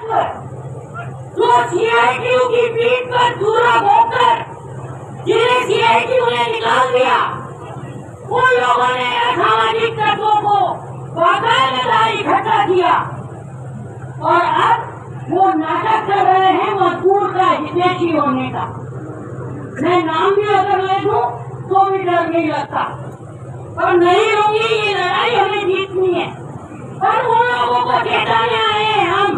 जो सीआईटीयू की पीठ पर चूरा बोकर जिन्हें सीआईटीयू ने निकाल दिया, उन लोगों ने असामाजिक तत्वों को बाकायदा इकट्ठा किया और अब वो नाटक कर रहे हैं मजदूर का हितैषी होने का। मैं नाम भी अगर ले दूं तो भी डर नहीं लगता, पर नहीं होगी ये लड़ाई हमें जीतनी है। पर उन लोगों को चेताने आए हैं हम।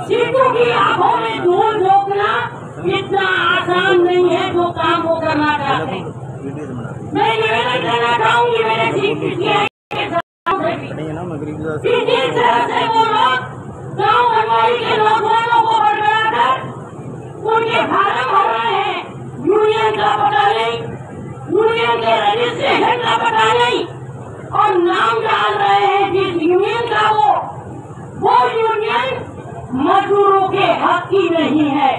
सिद्धू की आंखों में धूल झोंकना इतना आसान नहीं है जो काम वो करना चाहते हैं। मैं निवेदन करना चाहूंगी मेरे सीआईटीयू के साथ जिस तरह से वो लोग गाँव बनवाड़ी के नौजवानों को बरकरार कर उनके फार्म भर रहे हैं, यूनियन का पता नहीं, यूनियन के रजिस्ट्रेशन का पता नहीं, और नाम डाल रहे हैं जिस यूनियन का वो यूनियन मजदूरों के हक की नहीं है।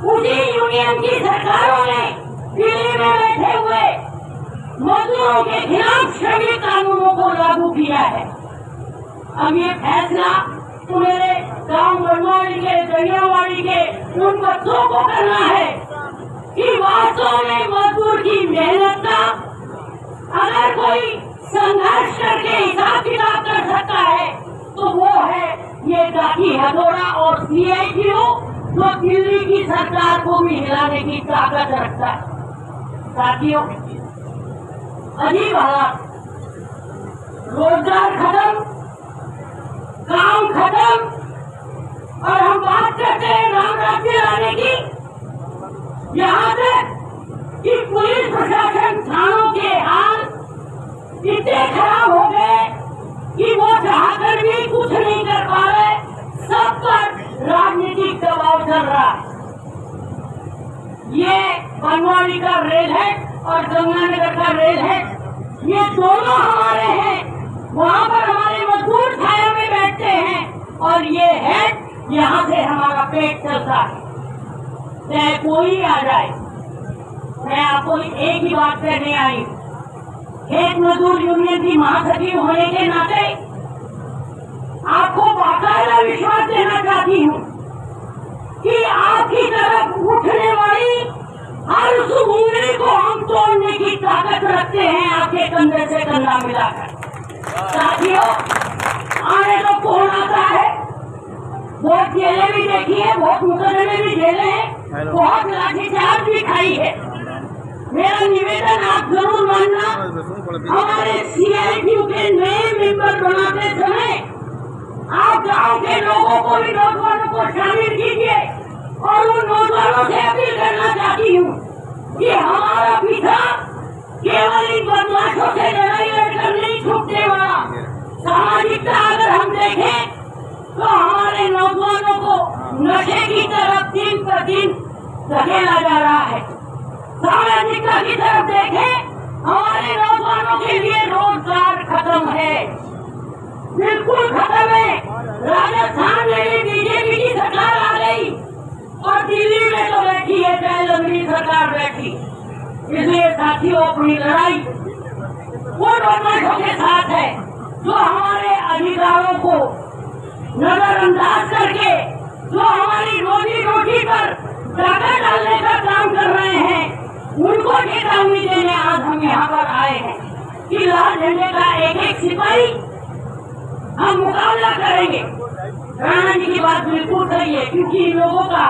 उसी यूनियन की सरकारों ने दिल्ली में बैठे हुए मजदूरों के खिलाफ श्रमिक कानूनों को लागू किया है। अब ये फैसला तो मेरे गाँव बनवाड़ी के, दरियावाड़ी के उन बच्चों को करना है कि वास्तव में मजदूर की मेहनत का अगर कोई संघर्ष करके हिसाब किताब कर सकता है तो वो है ये जाति हथौड़ा और सीआईटीयू जो दिल्ली की सरकार को भी हिलाने की ताकत रखता है। साथियों, अजीब हालात, रोजगार खत्म, काम खत्म, और हम बात करते हैं राम राज्य लाने की। यहाँ तक कि पुलिस प्रशासन थानों के हाल इतने खराब हो गए कि वो चाहकर भी कुछ नहीं कर पा रहे, सब पर राजनीतिक दबाव चल रहा है। ये बनवाड़ी का रेल है और गंगानगर का रेल है, ये दोनों हमारे हैं। वहाँ पर हमारे मजदूर छाया में बैठते हैं और ये है यहाँ से हमारा पेट चलता है। चाहे कोई आ जाए, मैं आपको एक ही बात कहने आई, खेत मजदूर यूनियन की महासचिव होने के नाते आपको बाकायदा विश्वास देना चाहती हूँ कि आपकी तरफ उठने वाली हर उंगली को हम तोड़ने की ताकत रखते हैं, आपके कंधे से कंधा मिलाकर। साथियों, आने तो कौन आता है, बहुत जेलें भी देखी है, बहुत मुकदमे भी झेले हैं, बहुत लाठीचार्ज भी खाई है। मेरा निवेदन आप जरूर मानना, हमारे सीआईटीयू के नए मेंबर बनाते समय आप गांव के लोगों को भी, नौजवानों को शामिल कीजिए और उन नौजवानों से अपील करना चाहती हूँ कि हमारा पीछा केवल इन बदमाशों से लड़ाई लड़कर नहीं छूटने वाला। सामाजिकता अगर हम देखें तो हमारे नौजवानों को नशे की तरफ दिन पर दिन धकेला जा रहा है। सामाजिकता की तरफ देखें, हमारे नौजवानों के लिए रोजगार खत्म है, बिल्कुल खत्म है। राजस्थान में बीजेपी की सरकार आ गई और दिल्ली में तो बैठी है चाहे लंबी सरकार बैठी। इसलिए साथियों, अपनी लड़ाई वो बदमाशों के साथ है जो हमारे अधिकारों को नजरअंदाज करके, जो हमारी रोजी रोटी पर डाका डालने का काम कर रहे हैं, उनको चेतावनी देने आज हम यहाँ पर आए हैं कि लाल झंडे का एक एक सिपाही हम मुकाबला करेंगे। राणा जी की बात बिल्कुल सही है, क्योंकि इन लोगों का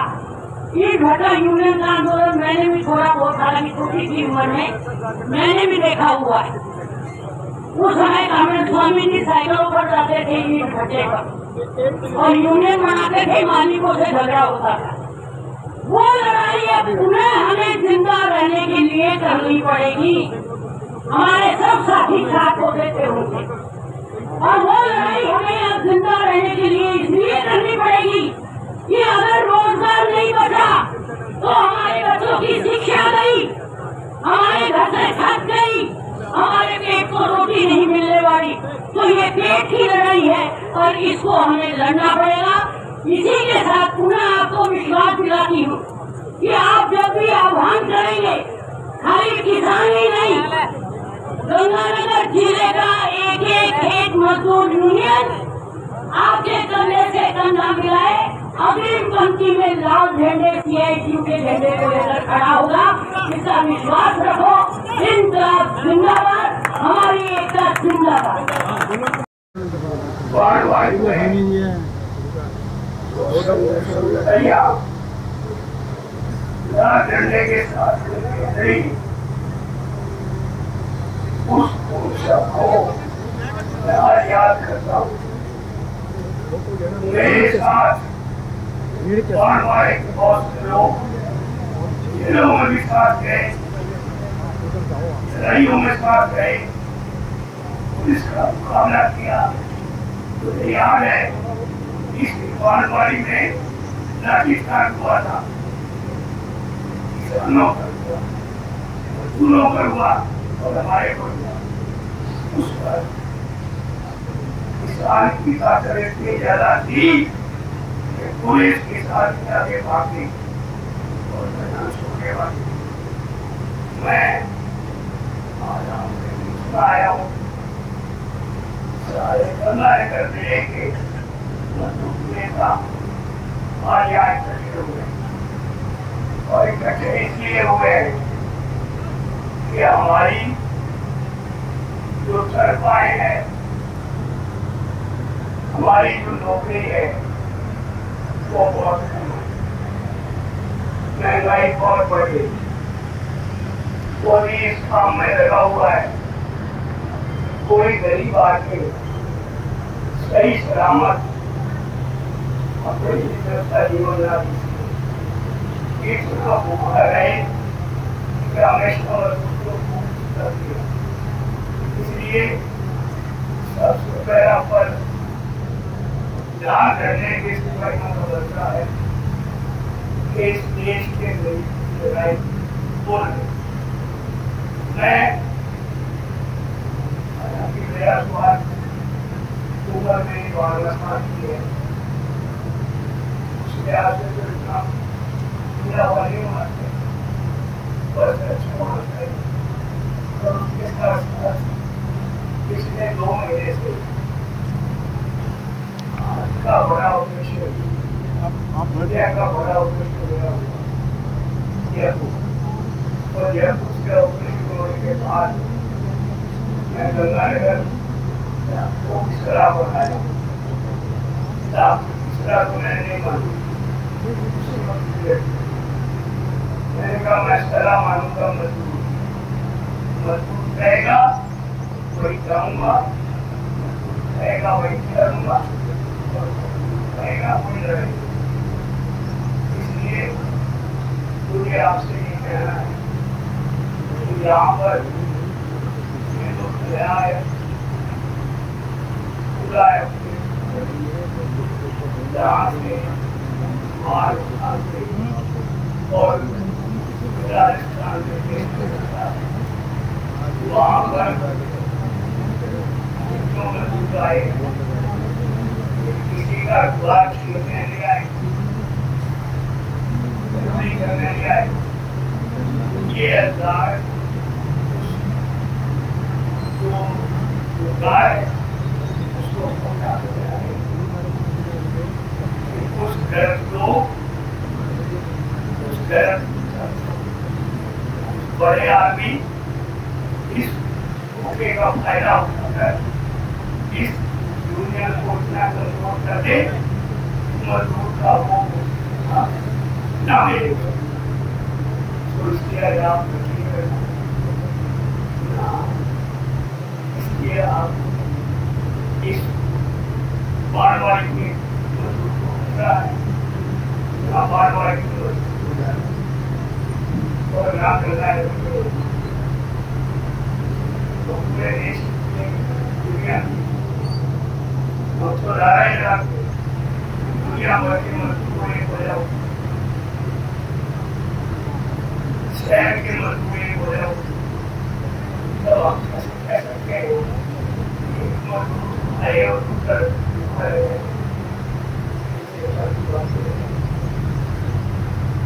ईट भट्टा यूनियन का आंदोलन मैंने भी थोड़ा बहुत, हालांकि छोटी सी उम्र में मैंने भी देखा हुआ है। उस समय कामरेड स्वामी जी साइकिलों पर जाते थे ईट भट्टे पर और यूनियन बनाते थे, मालिकों से झगड़ा होता था। वो लड़ाई अब पुनः हमें जिंदा रहने के लिए करनी पड़ेगी। हमारे सब साथी साथ को देते होंगे और वो लड़ाई हमें अब जिंदा रहने के लिए इसलिए करनी पड़ेगी कि अगर रोजगार नहीं बचा तो हमारे बच्चों की शिक्षा गई, हमारे घर से छत गई, हमारे पेट को रोटी नहीं मिलने वाली। तो ये पेट की लड़ाई है और इसको हमें लड़ना पड़ेगा। इसी के साथ पुनः आपको विश्वास दिलाती हूँ कि आप जब भी आह्वान करेंगे, खाली किसान ही नहीं, गंगानगर जिले का एक एक खेत मजदूर यूनियन आपके कंधे से कंधा मिलाए अग्रिम पंक्ति में लाल झंडे CITU के झंडे को लेकर खड़ा होगा। इसका विश्वास रखो। इनकलाब जिंदाबाद, हमारी एकता जिंदाबाद। लाल झंडे के साथ उस पुरुष को मैं आज याद करता हूँ। मेरे साथ हमारे बहुत से लोग जेलों में भी साथ गए, लड़ाइयों में साथ गए, पुलिस का मुकाबला किया। मुझे याद है इस बानवाड़ी में लाठीचार्ज हुआ था, किसानों पर हुआ, मजदूरों पर हुआ और हमारे पर हुआ। उस पर किसान की ताकत इतनी ज्यादा थी कि पुलिस के साथ आगे भागी और मैदान छोड़ने वाली। मैं आज आपके बीच में आया हूँ, सारे गंगाए कर दिए कि नेता आज यहाँ इकट्ठे हुए और इकट्ठे इसलिए हुए कि हमारी जो तरफाएं हैं, हमारी जो नौकरी है वो बहुत महंगाई बहुत बढ़ गई। कोई इस काम में लगा हुआ है, कोई गरीब आदमी सही सलामत अपनी इज्जत का जीवन ना इतना भूखा रहे कि हमेशा कर दिया। इसलिए सबसे पहला पर ध्यान रखने की सिपाहियों का बनता है कि इस देश के लड़ाई बोल मैं मेरा सवाल ऊपर मेरी भावना की है, उसके आगे जो इतना पूरा वाली मारते बस अच्छा होता है। और उसके साथ पिछले 2 महीने से का बड़ा उद्देश्य का बड़ा उद्देश्य मेरा और जयपुर के उद्देश्य होने के बाद मैं गंगानगर को किस तरह बनाया, किस तरह को मैंने नहीं मानी। मैंने कहा मैं सलाह मानूंगा, मजबूत रहेगा वही जाऊंगा, रहेगा वही करूंगा, रहेगा वही रहेगा। इसलिए मुझे आपसे ये कहना है कि यहाँ पर ये लोग न्याय पूरा है जहाँ से मार और राजस्थान में वहाँ पर किसी का द्वार छीनने ले आए, करने ले आए। ये अल्लाह जो गाय उसको पहुंचा देते हैं। उस घर को उस घर बड़े आदमी इस मौके का फायदा उठाता है, इस यूनियन को इतना कंट्रोल कर दे मजदूर का वो ना मिले तो इसलिए आप इसलिए आप इस बारवारी में मजदूर को खतरा है, ना बारवारी और ना करना है तो पूरे देश दुनिया तो लड़ाई दुनिया भर के मजदूरों को जाओ, शहर के मजदूरों को जाओ, तब आप कह सकते हैं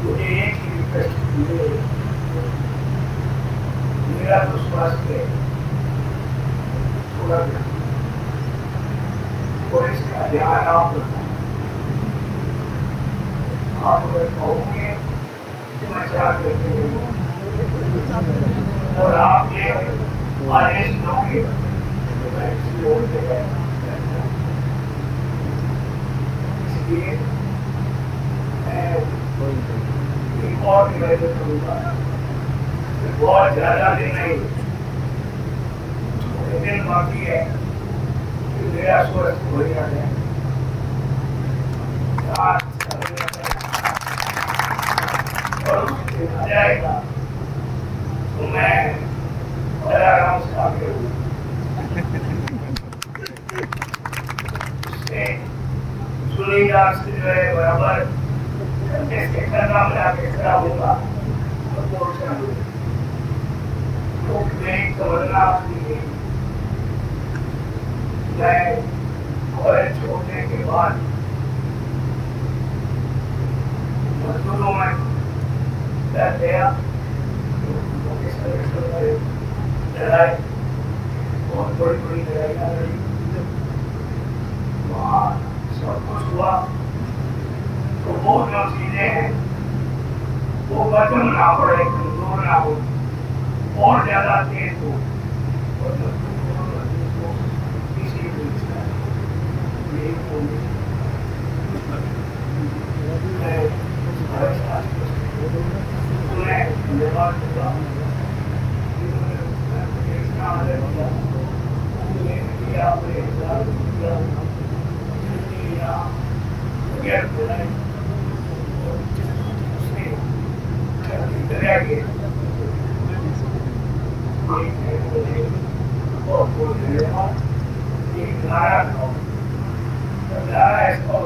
मुझे एक ही रिक्वेस्ट, मेरा तो स्वास्थ्य थोड़ा और इसका ध्यान आप रखना। आप अगर कहोगे तो मैं क्या करते हूँ और आप ये आदेश दोगे तो मैं किसी और जगह इसलिए मैं एक और निवेदन करूँगा, बहुत ज्यादा दिन नहीं, दिन बाकी है कि मेरा स्वस्थ हो जाए। और उससे आ जाएगा तो मैं बड़ा आराम से आगे हूँ। उससे सुनीला से जो है बराबर इसके करना मिला के खड़ा होगा तो पोर्शन तो मेरी तमन्ना थी मैं कॉलेज छोड़ने के बाद मजदूरों में गया लड़ाई, बहुत बड़ी बड़ी लड़ाइयाँ लड़ी, वहाँ सब कुछ हुआ तो वो जो चीजें हैं वो बचन ना पड़े, कमजोर ना हो और ज्यादा तेज हो और किसी धन्यवाद एक नारा इसको